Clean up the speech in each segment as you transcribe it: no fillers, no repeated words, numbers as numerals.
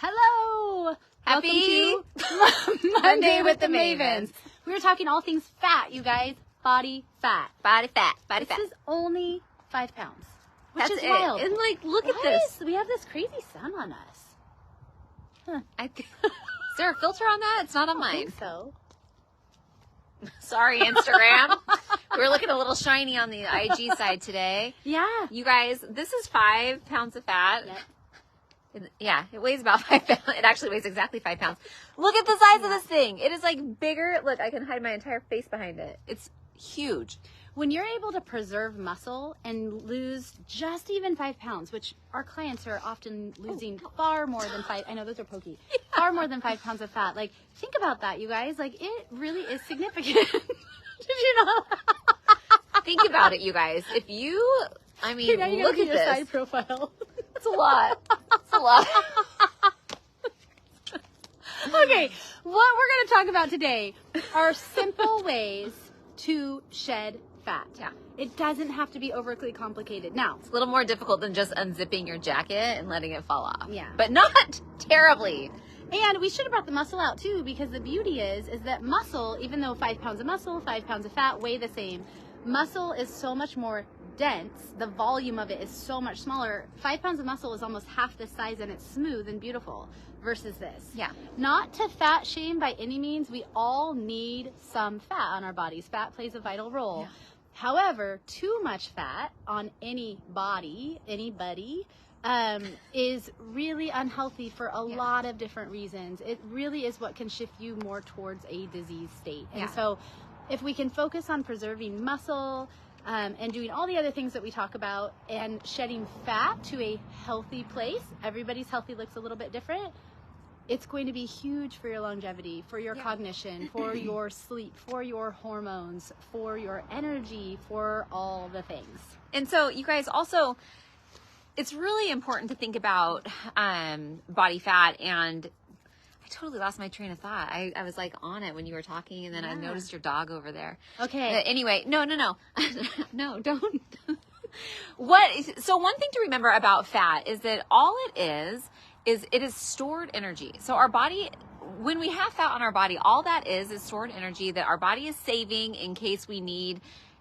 Hello! Happy Welcome to Monday with the Mavens. We were talking all things fat, you guys. Body fat. Body fat. Body fat. This is only 5 pounds, which That's is it. wild. And like, look at Why this. We have this crazy sun on us. Huh. Is there a filter on that? It's not on I mine. think so. Sorry, Instagram. We're looking a little shiny on the IG side today. Yeah. You guys, this is 5 pounds of fat. Yep. Yeah, it weighs about 5 pounds. It actually weighs exactly 5 pounds. Look at the size of this thing. It is like bigger. Look, I can hide my entire face behind it. It's huge. When you're able to preserve muscle and lose just even 5 pounds, which our clients are often losing far more than 5, I know those are pokey, far more than 5 pounds of fat. Like, think about that, you guys. Like, it really is significant. Did you know? Think about it, you guys. If you, I mean, Now you look gotta at do your this. side profile. It's a lot. It's a lot. Okay, what we're going to talk about today are simple ways to shed fat. Yeah. It doesn't have to be overly complicated. Now, It's a little more difficult than just unzipping your jacket and letting it fall off. Yeah. But not terribly. and we should have brought the muscle out too, because the beauty is that muscle, even though 5 pounds of muscle, 5 pounds of fat weigh the same, muscle is so much more dense. The volume of it is so much smaller. 5 pounds of muscle is almost half this size, and it's smooth and beautiful versus this. Yeah. Not to fat shame by any means. We all need some fat on our bodies. Fat plays a vital role. Yeah. However, too much fat on anybody, is really unhealthy for a lot of different reasons. It really is what can shift you more towards a disease state. And so if we can focus on preserving muscle and doing all the other things that we talk about and shedding fat to a healthy place, everybody's healthy looks a little bit different. It's going to be huge for your longevity, for your cognition, for your sleep, for your hormones, for your energy, for all the things. And so you guys also, it's really important to think about body fat. And I totally lost my train of thought. I was like on it when you were talking, and then I noticed your dog over there. Okay. Anyway, no. No, don't. So one thing to remember about fat is that all it is it is stored energy. So our body, when we have fat on our body, all that is stored energy that our body is saving in case we need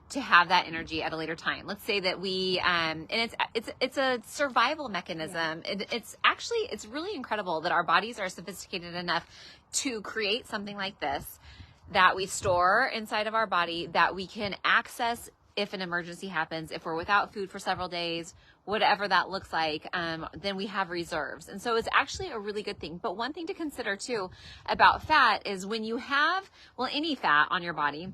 to have that energy at a later time. Let's say that we, and it's a survival mechanism. Yeah. It's really incredible that our bodies are sophisticated enough to create something like this that we store inside of our body that we can access if an emergency happens, if we're without food for several days, whatever that looks like, then we have reserves. And so it's actually a really good thing. But one thing to consider too about fat is when you have, any fat on your body,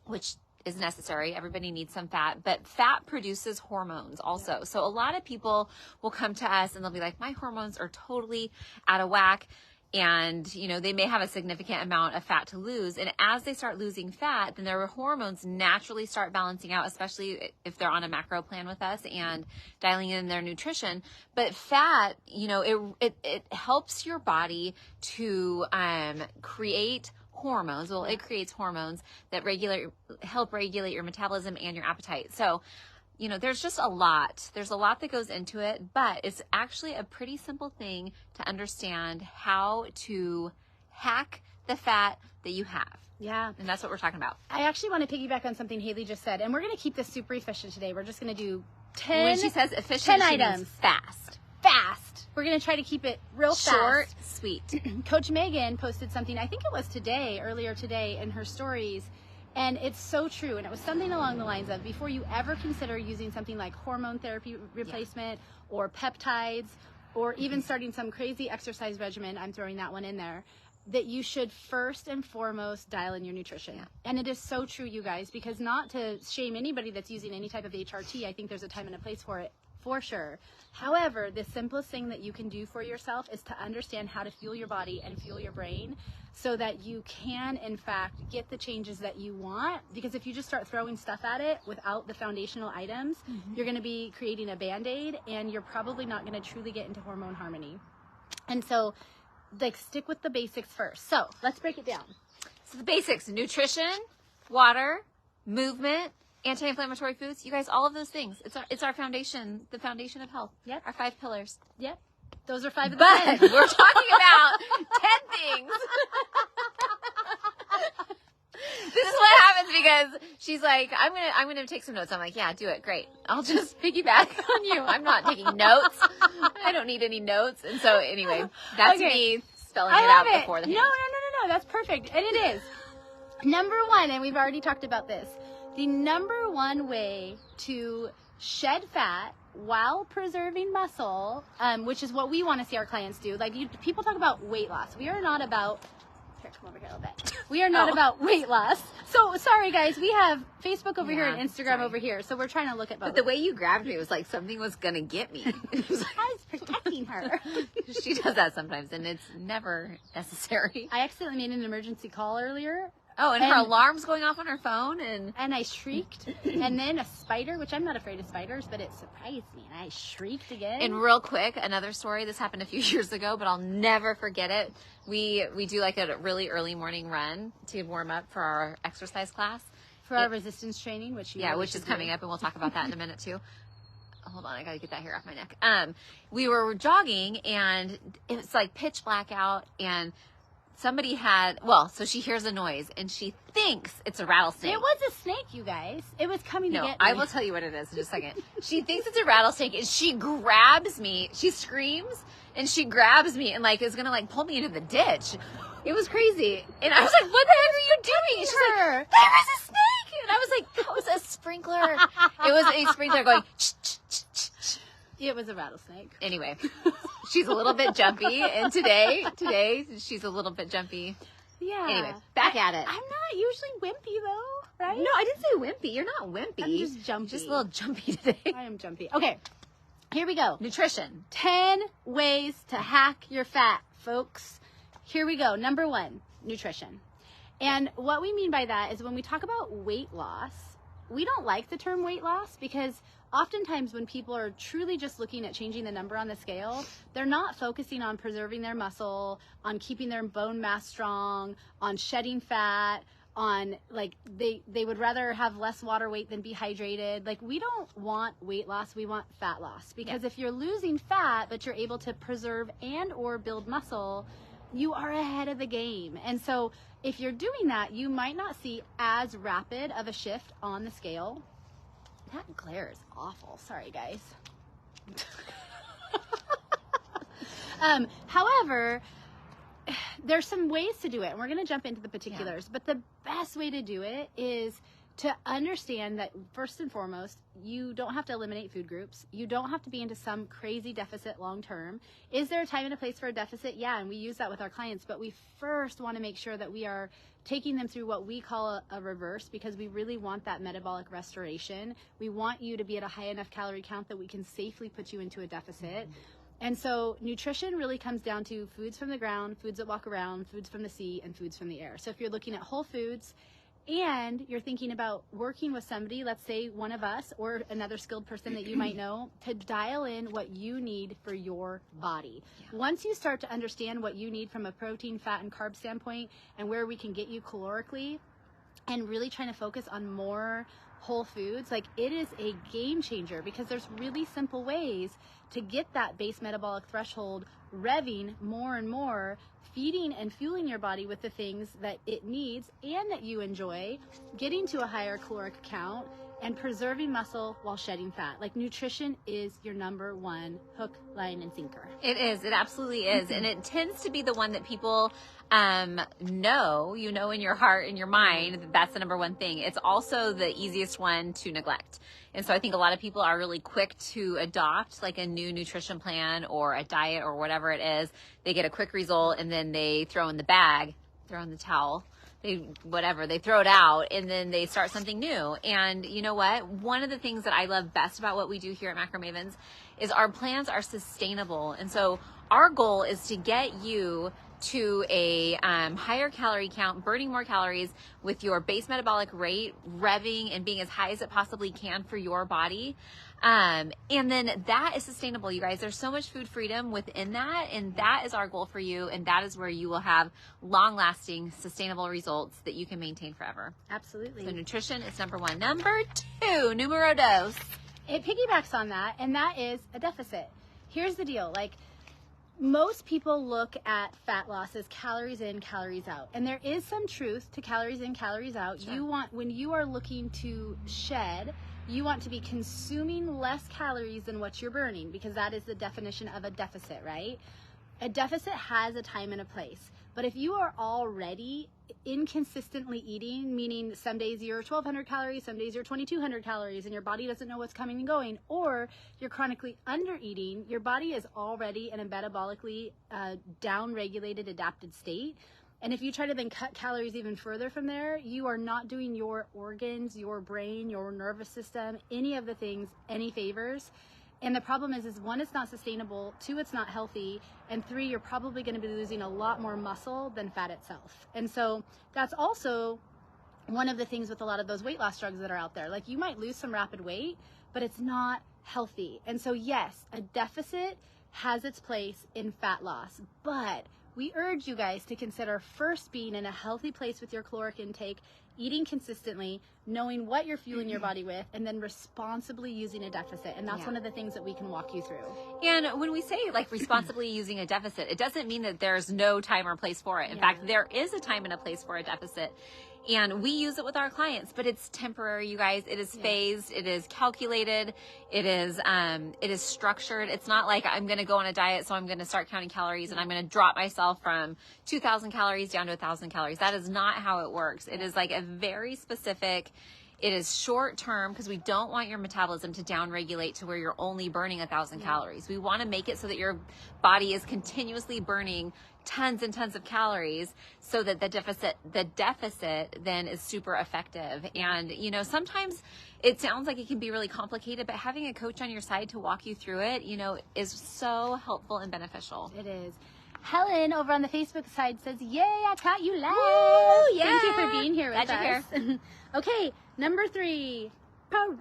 which is necessary. Everybody needs some fat, but fat produces hormones also. Yeah. So a lot of people will come to us and they'll be like, my hormones are totally out of whack. And, they may have a significant amount of fat to lose. And as they start losing fat, then their hormones naturally start balancing out, especially if they're on a macro plan with us and dialing in their nutrition. But fat, it helps your body to create hormones. Well, it creates hormones that help regulate your metabolism and your appetite. So, there's just a lot. There's a lot that goes into it, but it's actually a pretty simple thing to understand how to hack the fat that you have. Yeah. And that's what we're talking about. I actually want to piggyback on something Haley just said, and we're going to keep this super efficient today. We're just going to do 10 When she says efficient, 10 she items. means fast. Fast. We're going to try to keep it real Short, fast. sweet. Coach Megan posted something, I think it was earlier today in her stories. And it's so true. And it was something along the lines of, before you ever consider using something like hormone therapy replacement or peptides, or even starting some crazy exercise regimen, I'm throwing that one in there, that you should first and foremost dial in your nutrition. Yeah. And it is so true, you guys, because not to shame anybody that's using any type of HRT, I think there's a time and a place for it, for sure. However, the simplest thing that you can do for yourself is to understand how to fuel your body and fuel your brain so that you can, in fact, get the changes that you want. Because if you just start throwing stuff at it without the foundational items, you're going to be creating a Band-Aid, and you're probably not going to truly get into hormone harmony. And so, stick with the basics first. So, let's break it down. So the basics: nutrition, water, movement, anti-inflammatory foods. You guys, all of those things. It's our foundation, the foundation of health. Yep. Our 5 pillars. Yep. Those are 5 of the But 10. we're talking about 10 things. This is what happens because she's like, I'm gonna take some notes. I'm like, yeah, do it. Great. I'll just piggyback on you. I'm not taking notes. I don't need any notes. And so anyway, that's me spelling it out before the hand. No. That's perfect. And it is. Number 1, and we've already talked about this, the number 1 way to shed fat while preserving muscle, which is what we want to see our clients do. Like people talk about weight loss. We are not about, here, come over here a little bit. We are not about weight loss. So sorry guys, we have Facebook over here and Instagram over here. So we're trying to look at both. But the way you grabbed me was like something was going to get me. It was like, I was protecting her. She does that sometimes and it's never necessary. I accidentally made an emergency call earlier. Oh, and her alarm's going off on her phone, and I shrieked, and then a spider, which I'm not afraid of spiders, but it surprised me, and I shrieked again. And real quick, another story. This happened a few years ago, but I'll never forget it. We do like a really early morning run to warm up for our exercise class. For our resistance training, which is coming up, and we'll talk about that in a minute too. Hold on, I gotta get that hair off my neck. We were jogging, and it was like pitch black out, and somebody so she hears a noise and she thinks it's a rattlesnake. It was a snake, you guys. It was coming to get me. I will tell you what it is in just a second. She thinks it's a rattlesnake and she grabs me. She screams and she grabs me and like is gonna like pull me into the ditch. It was crazy. And I was like, what the heck are you doing? She's like, there is a snake. And I was like, that was a sprinkler. It was a sprinkler going It was a rattlesnake. Anyway, she's a little bit jumpy, and today she's a little bit jumpy. Yeah. Anyway, back at it. I'm not usually wimpy though, right? No, I didn't say wimpy. You're not wimpy. I'm just jumpy. Just a little jumpy today. I am jumpy. Okay, here we go. Nutrition. 10 ways to hack your fat, folks. Here we go. Number 1, nutrition. And what we mean by that is when we talk about weight loss, we don't like the term weight loss because oftentimes when people are truly just looking at changing the number on the scale, they're not focusing on preserving their muscle, on keeping their bone mass strong, on shedding fat, on like they would rather have less water weight than be hydrated. Like we don't want weight loss, we want fat loss. Because if you're losing fat but you're able to preserve and or build muscle, you are ahead of the game. And so if you're doing that, you might not see as rapid of a shift on the scale. That glare is awful. Sorry, guys. However, there's some ways to do it, and we're going to jump into the particulars. But the best way to do it is to understand that first and foremost, you don't have to eliminate food groups. You don't have to be into some crazy deficit long term. Is there a time and a place for a deficit? Yeah, and we use that with our clients, but we first want to make sure that we are taking them through what we call a reverse, because we really want that metabolic restoration. We want you to be at a high enough calorie count that we can safely put you into a deficit. And so nutrition really comes down to foods from the ground, foods that walk around, foods from the sea, and foods from the air. So if you're looking at whole foods, and you're thinking about working with somebody, let's say one of us or another skilled person that you might know, to dial in what you need for your body. Once you start to understand what you need from a protein, fat, and carb standpoint, and where we can get you calorically, and really trying to focus on more whole foods, like it is a game changer, because there's really simple ways to get that base metabolic threshold revving more and more, feeding and fueling your body with the things that it needs and that you enjoy, getting to a higher caloric count, and preserving muscle while shedding fat. Like nutrition is your number 1 hook, line, and sinker. It is. It absolutely is. And it tends to be the one that people know, in your heart and your mind, that's the number 1 thing. It's also the easiest one to neglect. And so I think a lot of people are really quick to adopt like a new nutrition plan or a diet or whatever it is. They get a quick result and then they throw in the bag, throw in the towel. They throw it out, and then they start something new. And you know what? One of the things that I love best about what we do here at Macro Mavens is our plans are sustainable. And so our goal is to get you to a higher calorie count, burning more calories with your base metabolic rate revving and being as high as it possibly can for your body. And then that is sustainable, you guys. There's so much food freedom within that, and that is our goal for you, and that is where you will have long-lasting, sustainable results that you can maintain forever. Absolutely. So nutrition is number 1. Number 2, numero dos. It piggybacks on that, and that is a deficit. Here's the deal. Like, most people look at fat loss as calories in, calories out. And there is some truth to calories in, calories out. Sure. When you are looking to shed, you want to be consuming less calories than what you're burning, because that is the definition of a deficit, right? A deficit has a time and a place. But if you are already inconsistently eating, meaning some days you're 1,200 calories, some days you're 2,200 calories, and your body doesn't know what's coming and going, or you're chronically under eating, your body is already in a metabolically down-regulated, adapted state. And if you try to then cut calories even further from there, you are not doing your organs, your brain, your nervous system, any of the things, any favors. And the problem is one, it's not sustainable, two, it's not healthy, and three, you're probably going to be losing a lot more muscle than fat itself. And so that's also one of the things with a lot of those weight loss drugs that are out there. Like, you might lose some rapid weight, but it's not healthy. And so yes, a deficit has its place in fat loss, but we urge you guys to consider first being in a healthy place with your caloric intake, eating consistently, knowing what you're fueling your body with, and then responsibly using a deficit. And that's one of the things that we can walk you through. And when we say like responsibly using a deficit, it doesn't mean that there's no time or place for it. In fact, there is a time and a place for a deficit. And we use it with our clients, but it's temporary, you guys. It is phased. It is calculated. It is structured. It's not like I'm going to go on a diet, so I'm going to start counting calories and I'm going to drop myself from 2,000 calories down to 1,000 calories. That is not how it works. It is like a very specific. It is short term, because we don't want your metabolism to downregulate to where you're only burning 1,000 calories. We want to make it so that your body is continuously burning tons and tons of calories, so that the deficit then is super effective. And you know, sometimes it sounds like it can be really complicated, but having a coach on your side to walk you through it, you know, is so helpful and beneficial. It is. Helen over on the Facebook side says, "Yay, I caught you live." Woo, yeah. Thank you for being here with Glad us. you're here. Okay, number 3, protein.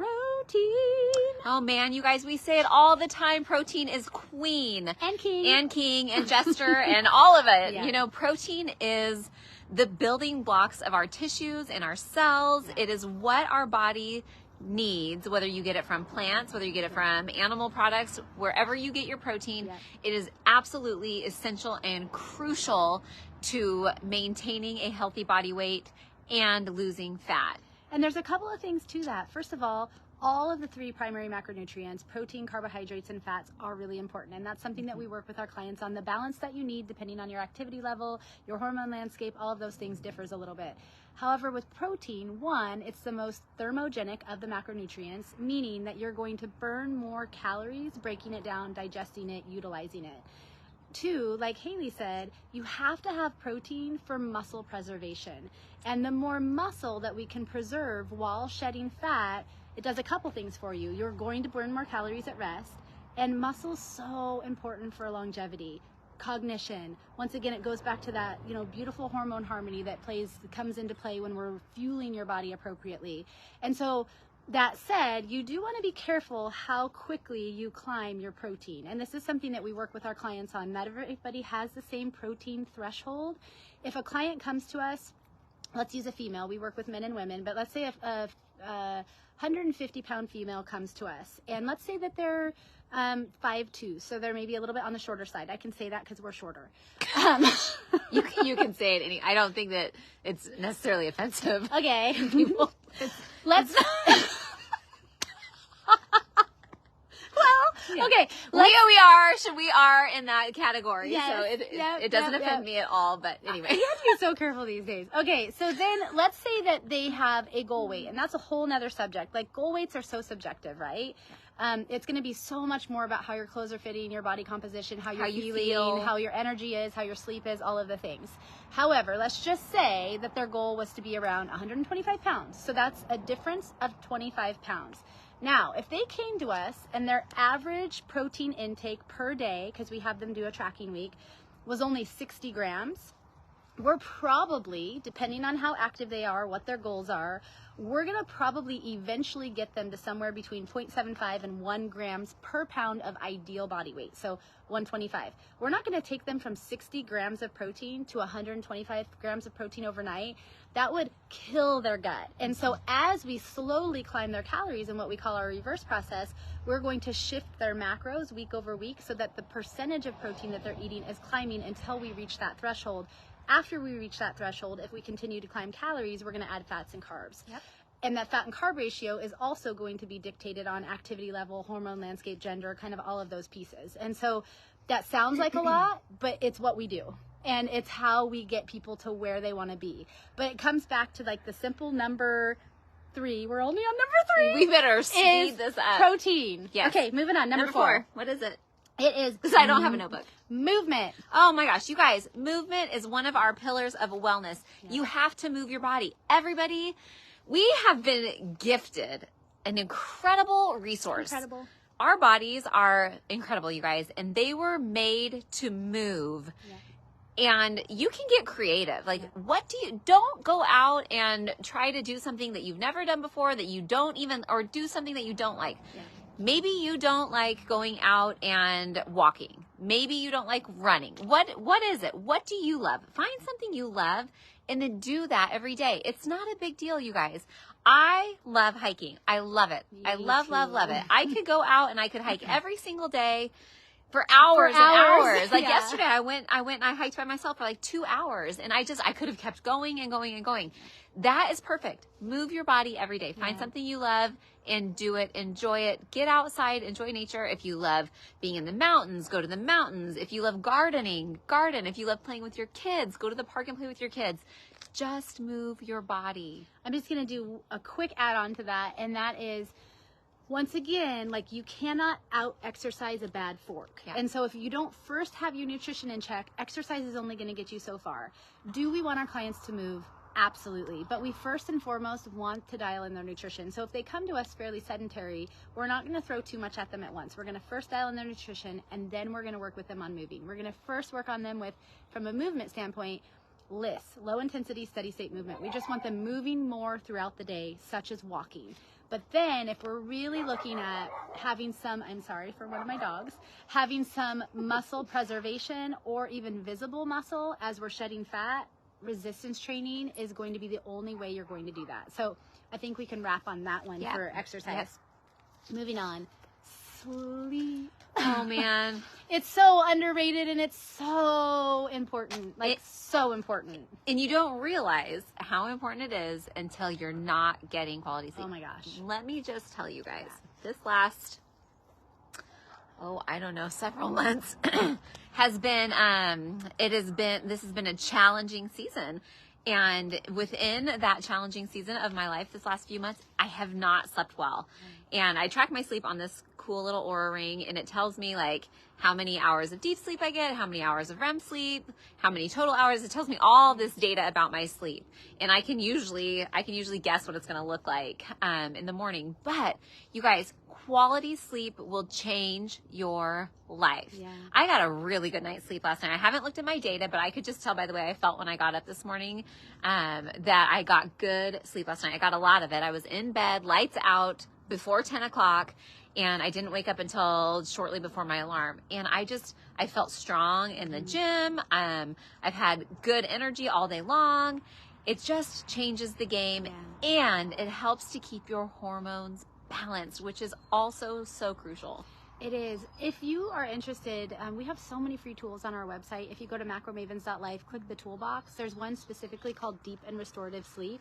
Oh man, you guys, we say it all the time. Protein is queen. And king. And king and jester and all of it. Yeah. You know, protein is the building blocks of our tissues and our cells. Yeah. It is what our body needs, whether you get it from plants, whether you get it from animal products, wherever you get your protein, it is absolutely essential and crucial to maintaining a healthy body weight and losing fat. And there's a couple of things to that. First of all of the 3 primary macronutrients, protein, carbohydrates, and fats, are really important. And that's something that we work with our clients on. The balance that you need, depending on your activity level, your hormone landscape, all of those things differs a little bit. However, with protein, 1, it's the most thermogenic of the macronutrients, meaning that you're going to burn more calories breaking it down, digesting it, utilizing it. 2, like Haley said, you have to have protein for muscle preservation. And the more muscle that we can preserve while shedding fat, it does a couple things for you. You're going to burn more calories at rest, and muscle's so important for longevity. Cognition, once again, it goes back to that, you know, beautiful hormone harmony that comes into play when we're fueling your body appropriately. And so, that said, you do want to be careful how quickly you climb your protein. And this is something that we work with our clients on. Not everybody has the same protein threshold. If a client comes to us, let's use a female, we work with men and women, but let's say a 150-pound female comes to us, and let's say that they're 5'2", so they're maybe a little bit on the shorter side. I can say that because we're shorter. You can say it. I don't think that it's necessarily offensive. Okay. People, Let's. Well, okay. We are in that category, Yes, so it doesn't offend me at all. But anyway, you have to be so careful these days. Okay, so then let's say that they have a goal weight, and that's a whole nother subject. Like, goal weights are so subjective, right? It's going to be so much more about how your clothes are fitting, your body composition, how you feel, how your energy is, how your sleep is, all of the things. However, let's just say that their goal was to be around 125 pounds. So that's a difference of 25 pounds. Now, if they came to us and their average protein intake per day, because we have them do a tracking week, was only 60 grams, we're probably, depending on how active they are, what their goals are, we're going to probably eventually get them to somewhere between 0.75 and 1 grams per pound of ideal body weight. So 125. We're not going to take them from 60 grams of protein to 125 grams of protein overnight. That would kill their gut. And so as we slowly climb their calories in what we call our reverse process, we're going to shift their macros week over week so that the percentage of protein that they're eating is climbing until we reach that threshold. After we reach that threshold, if we continue to climb calories, we're going to add fats and carbs. Yep. And that fat and carb ratio is also going to be dictated on activity level, hormone landscape, gender, kind of all of those pieces. And so that sounds like a lot, but it's what we do. And it's how we get people to where they want to be. But it comes back to like the simple number 3. We're only on number 3. We better speed this up. Protein. Yes. Okay, moving on. Number 4. What is it? It is. Because I don't have a notebook. Movement. Oh my gosh, you guys, movement is one of our pillars of wellness. Yeah. You have to move your body. Everybody, we have been gifted an incredible resource. Incredible. Our bodies are incredible, you guys, and they were made to move. Yeah. And you can get creative. Like, don't go out and try to do something that you've never done before, that you don't even, or do something that you don't like. Yeah. Maybe you don't like going out and walking. Maybe you don't like running. What is it? What do you love? Find something you love and then do that every day. It's not a big deal, you guys. I love hiking. I love it. I love it. I could go out and I could hike every single day for hours and hours. Like yesterday, I went and I hiked by myself for like 2 hours, and I could have kept going and going and going. That is perfect. Move your body every day. Find something you love and do it. Enjoy it. Get outside. Enjoy nature. If you love being in the mountains, go to the mountains. If you love gardening, garden. If you love playing with your kids, go to the park and play with your kids. Just move your body. I'm just going to do a quick add-on to that, and that is, once again, like, you cannot out-exercise a bad fork. Yeah. And so if you don't first have your nutrition in check, exercise is only going to get you so far. Do we want our clients to move? Absolutely. But we first and foremost want to dial in their nutrition. So if they come to us fairly sedentary, we're not going to throw too much at them at once. We're going to first dial in their nutrition, and then we're going to work with them on moving. We're going to first work on them with, from a movement standpoint, LISS, low intensity, steady state movement. We just want them moving more throughout the day, such as walking. But then if we're really looking at having some, I'm sorry for one of my dogs, having some muscle preservation or even visible muscle as we're shedding fat, resistance training is going to be the only way you're going to do that. So I think we can wrap on that one for exercise. Yes. Moving on. Sleep. Oh man. It's so underrated and it's so important. Like, so important. And you don't realize how important it is until you're not getting quality sleep. Oh my gosh. Let me just tell you guys, this last, I don't know, several months this has been a challenging season. And within that challenging season of my life, this last few months, I have not slept well. And I track my sleep on this cool little Oura ring, and it tells me like how many hours of deep sleep I get, how many hours of REM sleep, how many total hours. It tells me all this data about my sleep. And I can usually guess what it's going to look like in the morning. But you guys, quality sleep will change your life. Yeah. I got a really good night's sleep last night. I haven't looked at my data, but I could just tell by the way I felt when I got up this morning that I got good sleep last night. I got a lot of it. I was in bed, lights out, before 10 o'clock, and I didn't wake up until shortly before my alarm. And I felt strong in the gym. I've had good energy all day long. It just changes the game, and it helps to keep your hormones balanced, which is also so crucial. It is. If you are interested, we have so many free tools on our website. If you go to macromavens.life, click the toolbox. There's one specifically called Deep and Restorative Sleep,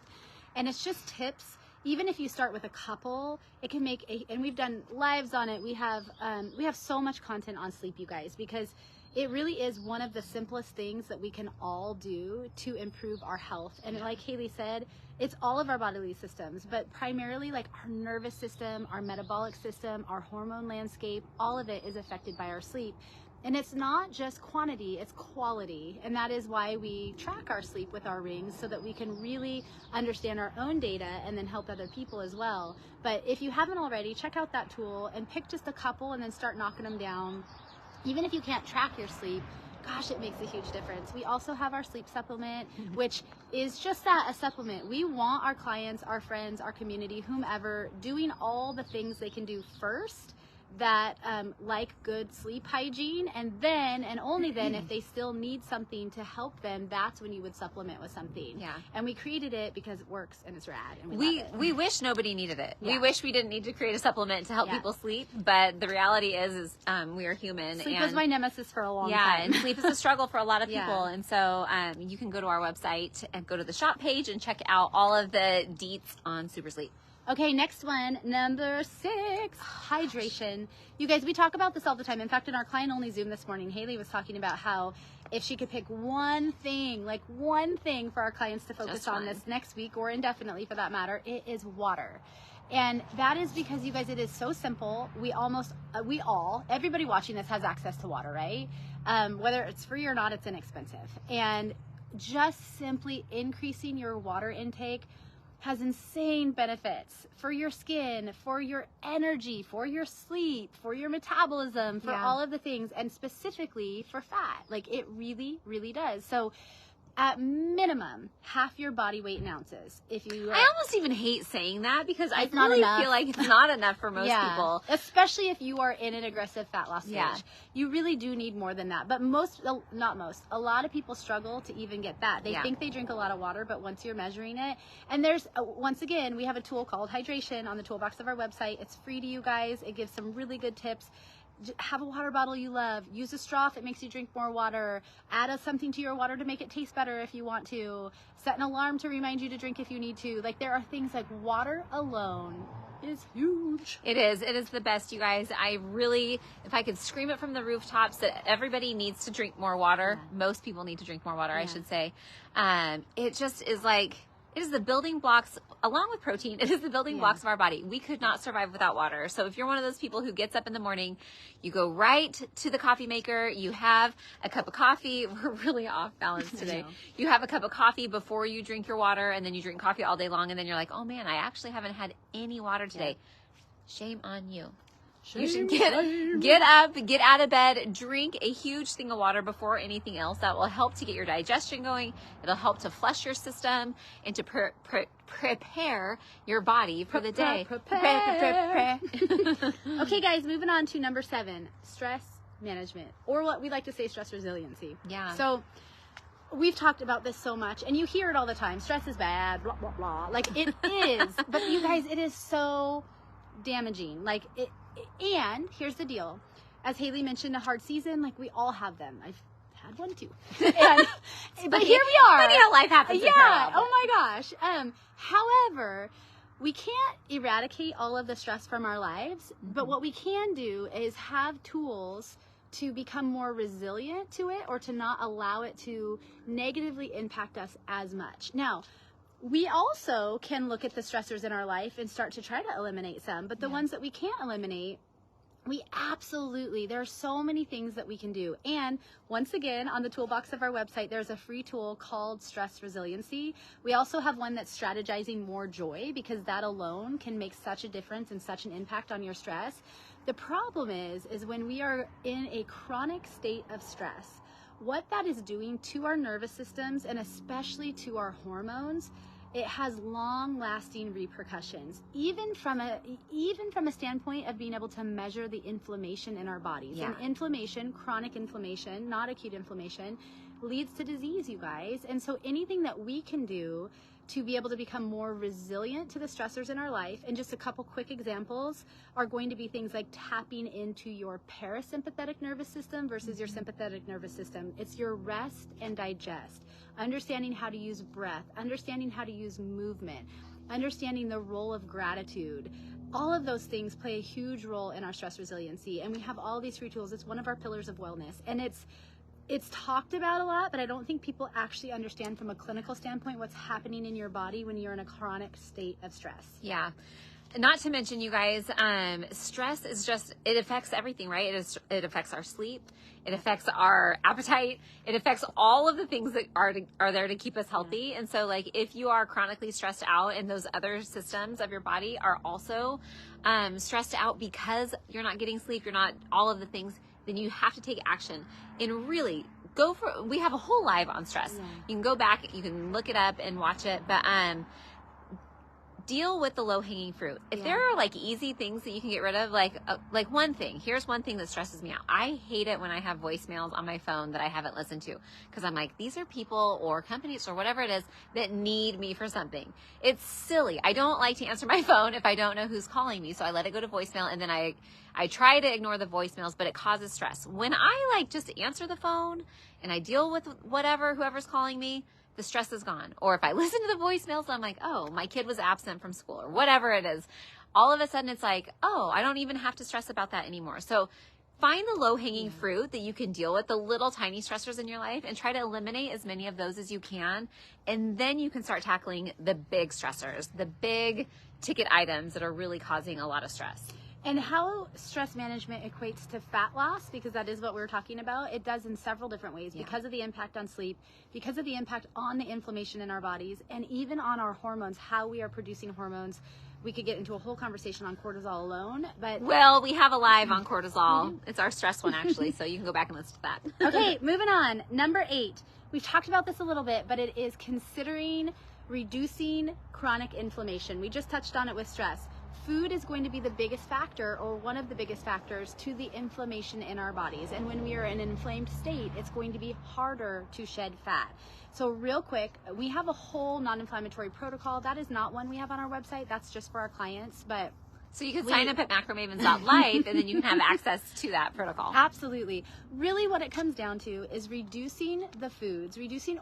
and it's just tips. Even if you start with a couple, it can make and we've done lives on it. We have so much content on sleep, you guys, because it really is one of the simplest things that we can all do to improve our health. And like Haley said, it's all of our bodily systems, but primarily like our nervous system, our metabolic system, our hormone landscape, all of it is affected by our sleep. And it's not just quantity, it's quality. And that is why we track our sleep with our rings, so that we can really understand our own data and then help other people as well. But if you haven't already, check out that tool and pick just a couple and then start knocking them down. Even if you can't track your sleep, gosh, it makes a huge difference. We also have our sleep supplement, which is just that, a supplement. We want our clients, our friends, our community, whomever, doing all the things they can do first that like good sleep hygiene, and then, and only then, if they still need something to help them, that's when you would supplement with something. Yeah. And we created it because it works and it's rad, and we wish nobody needed it. Yeah. We wish we didn't need to create a supplement to help people sleep, but the reality is we are human. Sleep was my nemesis for a long time. Yeah, and sleep is a struggle for a lot of people. And so you can go to our website and go to the shop page and check out all of the deets on Super Sleep. Okay, next one, number 6, hydration. You guys, we talk about this all the time. In fact, in our client-only Zoom this morning, Haley was talking about how if she could pick one thing, like one thing for our clients to focus on this next week, or indefinitely for that matter, it is water. And that is because, you guys, it is so simple. Everybody watching this has access to water, right? Whether it's free or not, it's inexpensive. And just simply increasing your water intake has insane benefits for your skin, for your energy, for your sleep, for your metabolism, for all of the things, and specifically for fat. Like, it really, really does. So at minimum, half your body weight in ounces. If you, I almost even hate saying that because I really feel like it's not enough for most people. Especially if you are in an aggressive fat loss stage. You really do need more than that. But a lot of people struggle to even get that. They think they drink a lot of water, but once you're measuring it, and there's, once again, we have a tool called Hydration on the toolbox of our website. It's free to you guys. It gives some really good tips. Have a water bottle you love. Use a straw if it makes you drink more water. Add something to your water to make it taste better if you want to. Set an alarm to remind you to drink if you need to. Like, there are things like water alone is huge. It is. It is the best, you guys. I really, if I could scream it from the rooftops that everybody needs to drink more water. Most people need to drink more water, I should say. It just is like, it is the building blocks, along with protein, it is the building blocks of our body. We could not survive without water. So if you're one of those people who gets up in the morning, you go right to the coffee maker, you have a cup of coffee. We're really off balance today. You have a cup of coffee before you drink your water, and then you drink coffee all day long, and then you're like, oh man, I actually haven't had any water today. Shame on you. You should get up, get out of bed, drink a huge thing of water before anything else. That will help to get your digestion going. It'll help to flush your system and to prepare your body for the day. Okay, guys, moving on to number 7, stress management, or what we like to say, stress resiliency. Yeah. So we've talked about this so much, and you hear it all the time. Stress is bad, blah, blah, blah. Like, it is. But you guys, it is so damaging. Like, and here's the deal. As Haley mentioned, a hard season, like, we all have them. I've had one too. But here we are. Funny how life happens. Yeah. Oh my gosh. However, we can't eradicate all of the stress from our lives, but what we can do is have tools to become more resilient to it, or to not allow it to negatively impact us as much. Now, we also can look at the stressors in our life and start to try to eliminate some, but the ones that we can't eliminate, there are so many things that we can do. And once again, on the toolbox of our website, there's a free tool called Stress Resiliency. We also have one that's strategizing more joy, because that alone can make such a difference and such an impact on your stress. The problem is when we are in a chronic state of stress, what that is doing to our nervous systems, and especially to our hormones, it has long-lasting repercussions, even from a standpoint of being able to measure the inflammation in our bodies. And inflammation, chronic inflammation, not acute inflammation, leads to disease, you guys. And so anything that we can do to be able to become more resilient to the stressors in our life, and just a couple quick examples are going to be things like tapping into your parasympathetic nervous system versus your sympathetic nervous system. It's your rest and digest, understanding how to use breath, understanding how to use movement, understanding the role of gratitude. All of those things play a huge role in our stress resiliency, and we have all these free tools. It's one of our pillars of wellness, and it's talked about a lot, but I don't think people actually understand from a clinical standpoint what's happening in your body when you're in a chronic state of stress. Yeah. Not to mention, you guys, stress is just, it affects everything, right? It affects our sleep. It affects our appetite. It affects all of the things that are there to keep us healthy. And so, like, if you are chronically stressed out and those other systems of your body are also stressed out because you're not getting sleep, you're not all of the things, then you have to take action in really we have a whole live on stress. Yeah. You can go back, you can look it up and watch it, but deal with the low-hanging fruit. If there are like easy things that you can get rid of, like one thing, here's one thing that stresses me out. I hate it when I have voicemails on my phone that I haven't listened to, because I'm like, these are people or companies or whatever it is that need me for something. It's silly. I don't like to answer my phone if I don't know who's calling me, so I let it go to voicemail, and then I try to ignore the voicemails, but it causes stress. When I like just answer the phone and I deal with whoever's calling me, the stress is gone. Or if I listen to the voicemails, I'm like, oh, my kid was absent from school or whatever it is. All of a sudden it's like, oh, I don't even have to stress about that anymore. So find the low-hanging fruit that you can deal with, the little tiny stressors in your life, and try to eliminate as many of those as you can. And then you can start tackling the big stressors, the big ticket items that are really causing a lot of stress. And how stress management equates to fat loss, because that is what we were talking about. It does in several different ways, because of the impact on sleep, because of the impact on the inflammation in our bodies, and even on our hormones, how we are producing hormones. We could get into a whole conversation on cortisol alone, but... Well, we have a live on cortisol. It's our stress one, actually, so you can go back and listen to that. Okay, moving on. Number 8. We've talked about this a little bit, but it is considering reducing chronic inflammation. We just touched on it with stress. Food is going to be the biggest factor, or one of the biggest factors, to the inflammation in our bodies. And when we are in an inflamed state, it's going to be harder to shed fat. So real quick, we have a whole non-inflammatory protocol. That is not one we have on our website. That's just for our clients. But so you can sign up at macromavens.life and then you can have access to that protocol. Absolutely. Really what it comes down to is reducing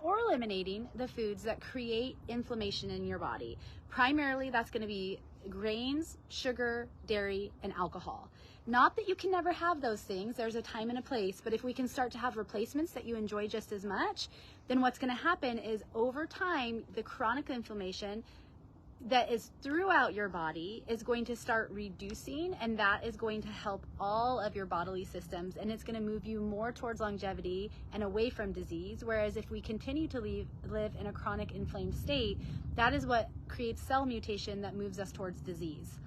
or eliminating the foods that create inflammation in your body. Primarily, that's going to be grains, sugar, dairy, and alcohol. Not that you can never have those things. There's a time and a place. But if we can start to have replacements that you enjoy just as much, then what's going to happen is over time, the chronic inflammation that is throughout your body is going to start reducing, and that is going to help all of your bodily systems, and it's going to move you more towards longevity and away from disease. Whereas if we continue to live in a chronic inflamed state, that is what creates cell mutation that moves us towards disease.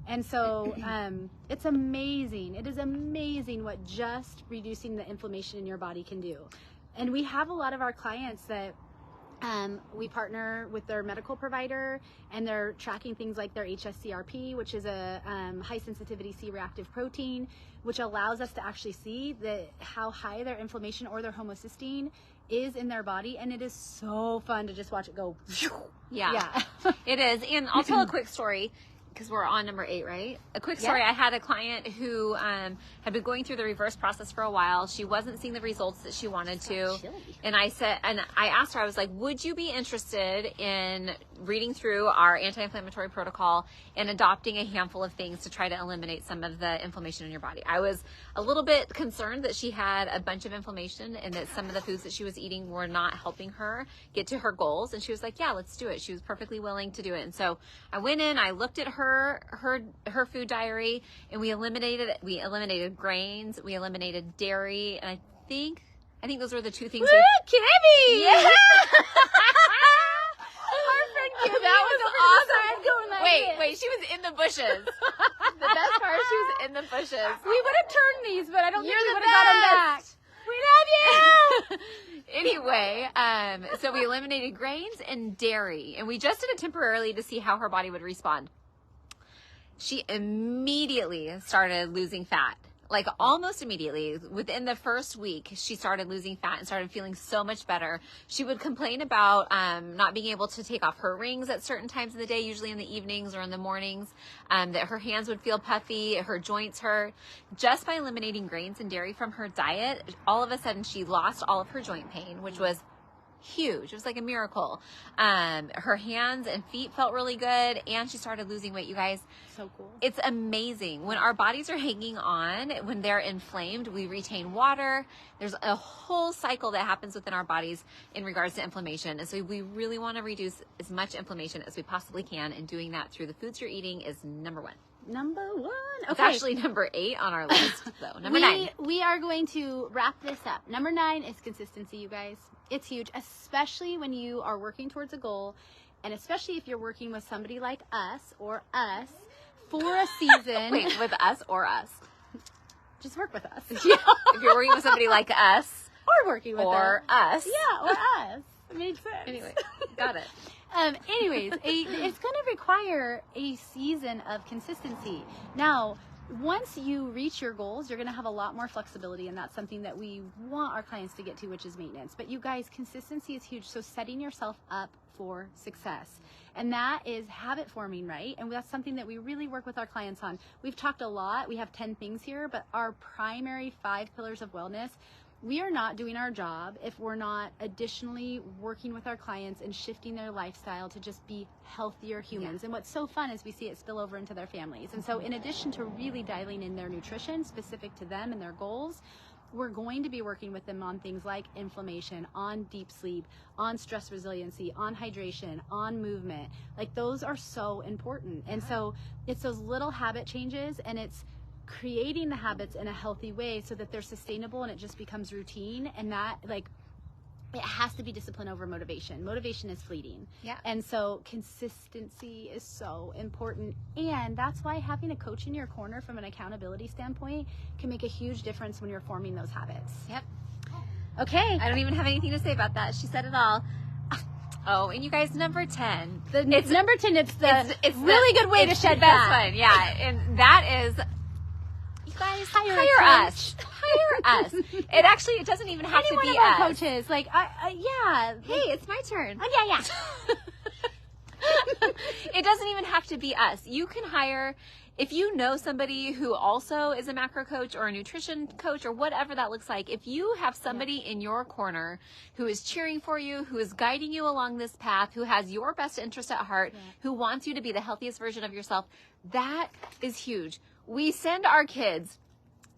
And so it's amazing. It is amazing what just reducing the inflammation in your body can do. And we have a lot of our clients that we partner with their medical provider, and they're tracking things like their HSCRP, which is a high sensitivity C-reactive protein, which allows us to actually see how high their inflammation or their homocysteine is in their body. And it is so fun to just watch it go. Yeah. It is. And I'll tell a quick story, because we're on number 8, right? A quick story. Yeah. I had a client who had been going through the reverse process for a while. She wasn't seeing the results that she wanted to. And I asked her, I was like, would you be interested in reading through our anti-inflammatory protocol and adopting a handful of things to try to eliminate some of the inflammation in your body? I was a little bit concerned that she had a bunch of inflammation and that some of the foods that she was eating were not helping her get to her goals. And she was like, yeah, let's do it. She was perfectly willing to do it. And so I went in, I looked at her food diary, and we eliminated grains, we eliminated dairy, and I think those were the 2 things. Kimmy! Yeah. Our friend Kimmy. That was awesome. Going like Wait, she was in the bushes. The best part, she was in the bushes. We would have turned these, but I don't think You're we the would have got them back. best. We love you. Anyway, so we eliminated grains and dairy, and we just did it temporarily to see how her body would respond. She immediately started losing fat. Like almost immediately, within the first week, she started losing fat and started feeling so much better. She would complain about not being able to take off her rings at certain times of the day, usually in the evenings or in the mornings, that her hands would feel puffy, her joints hurt. Just by eliminating grains and dairy from her diet, all of a sudden she lost all of her joint pain, which was huge. It was like a miracle. Her hands and feet felt really good, and she started losing weight, you guys. So cool. It's amazing. When our bodies are hanging on, when they're inflamed, we retain water. There's a whole cycle that happens within our bodies in regards to inflammation. And so we really want to reduce as much inflammation as we possibly can, and doing that through the foods you're eating is number 1. Number 1. It's actually number 8 on our list, though. Number 9. We are going to wrap this up. Number 9 is consistency, you guys. It's huge, especially when you are working towards a goal, and especially if you're working with somebody like us or us for a season. Wait, with us or us? Just work with us. Yeah. If you're working with somebody like us or working with or us. Yeah, or us. It made sense. Anyway, got it. Anyways, it's going to require a season of consistency. Now, once you reach your goals, you're going to have a lot more flexibility, and that's something that we want our clients to get to, which is maintenance. But you guys, consistency is huge. So setting yourself up for success. And that is habit forming, right? And that's something that we really work with our clients on. We've talked a lot. We have 10 things here, but our primary 5 pillars of wellness, we are not doing our job if we're not additionally working with our clients and shifting their lifestyle to just be healthier humans. Yeah. And what's so fun is we see it spill over into their families. And so in addition to really dialing in their nutrition specific to them and their goals, we're going to be working with them on things like inflammation, on deep sleep, on stress resiliency, on hydration, on movement. Like, those are so important. And so it's those little habit changes, and it's creating the habits in a healthy way so that they're sustainable and it just becomes routine. And that, like, it has to be discipline over motivation. Motivation is fleeting. Yeah. And so consistency is so important. And that's why having a coach in your corner from an accountability standpoint can make a huge difference when you're forming those habits. Yep. Okay. I don't even have anything to say about that. She said it all. Oh, and you guys, number 10. It's number 10. It's really good way to shed fat. fat. One. Yeah. And that is, you guys, hire us. Hire us. It doesn't even have to be one of our us. Coaches. Like, yeah. Hey, it's my turn. Oh, yeah. It doesn't even have to be us. You can hire, if you know somebody who also is a macro coach or a nutrition coach or whatever that looks like, if you have somebody in your corner who is cheering for you, who is guiding you along this path, who has your best interest at heart, who wants you to be the healthiest version of yourself, that is huge. We send our kids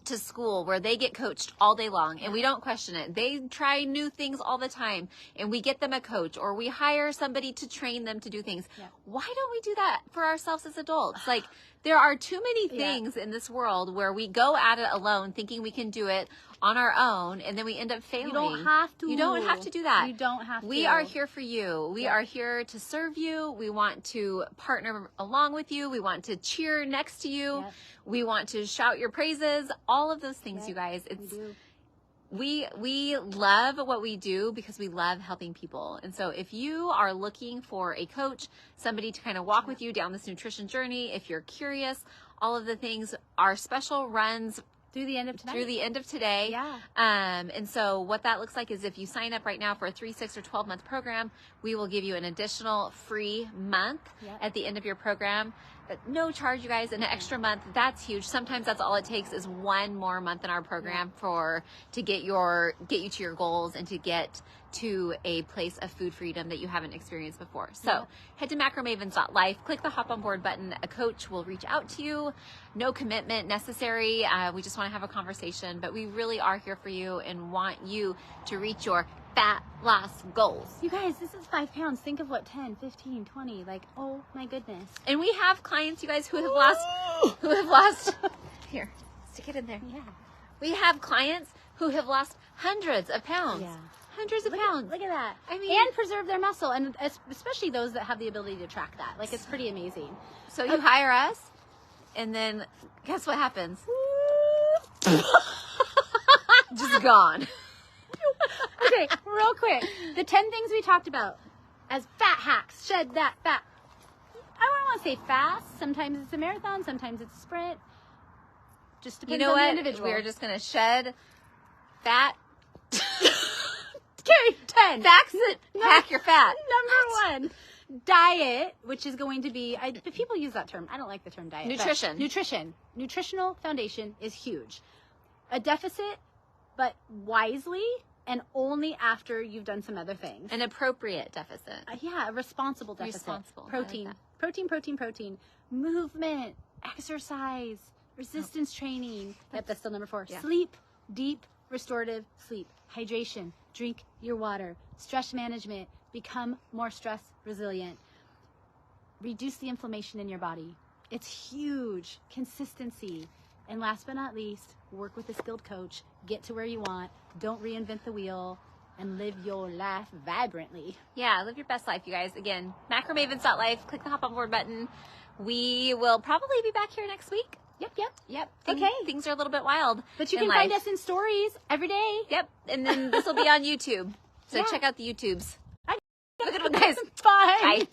to school where they get coached all day long and we don't question it. They try new things all the time and we get them a coach or we hire somebody to train them to do things. Yeah. Why don't we do that for ourselves as adults? Like, there are too many things in this world where we go at it alone thinking we can do it on our own and then we end up failing. You don't have to. You don't have to do that. You don't have to. We are here for you. We are here to serve you. We want to partner along with you. We want to cheer next to you. We want to shout your praises. All of those things, you guys. We love what we do because we love helping people. And so if you are looking for a coach, somebody to kind of walk with you down this nutrition journey, if you're curious, all of the things, our special runs through the end of today. Yeah. And so what that looks like is if you sign up right now for a 3, 6, or 12-month program, we will give you an additional free month at the end of your program. No charge, you guys, an extra month. That's huge. Sometimes that's all it takes is one more month in our program to get you to your goals and to get to a place of food freedom that you haven't experienced before. So head to macromavens.life, click the hop on board button. A coach will reach out to you. No commitment necessary. We just want to have a conversation, but we really are here for you and want you to reach your fat loss goals. You guys, this is 5 pounds. Think of what, 10, 15, 20, like, oh my goodness. And we have clients, you guys, who have lost, here, stick it in there. Yeah. We have clients who have lost hundreds of pounds. Yeah. Hundreds of pounds. Look at that. I mean, and preserve their muscle, and especially those that have the ability to track that. Like, it's pretty amazing. So you hire us, and then guess what happens? Just gone. Okay, real quick. The 10 things we talked about as fat hacks. Shed that fat. I don't want to say fast. Sometimes it's a marathon. Sometimes it's a sprint. Just depends on the individual. We're just going to shed fat. Okay, 10. Facts that hack your fat. Number 1, diet, which is going to be, people use that term. I don't like the term diet. Nutrition. Nutritional foundation is huge. A deficit, but wisely, and only after you've done some other things. An appropriate deficit. A responsible deficit. Responsible. Protein. Protein. Movement. Exercise. Resistance training. That's still number 4. Yeah. Sleep. Deep, restorative sleep. Hydration. Drink your water. Stress management. Become more stress resilient. Reduce the inflammation in your body. It's huge. Consistency. And last but not least, work with a skilled coach. Get to where you want. Don't reinvent the wheel. And live your life vibrantly. Yeah, live your best life, you guys. Again, macromavens.life. Click the hop on board button. We will probably be back here next week. Yep. Okay. Things are a little bit wild. But you in can find life. us in stories every day. Yep. And then this will be on YouTube. So Yeah. check out the YouTubes. Bye. Have a good one, guys. Bye. Bye.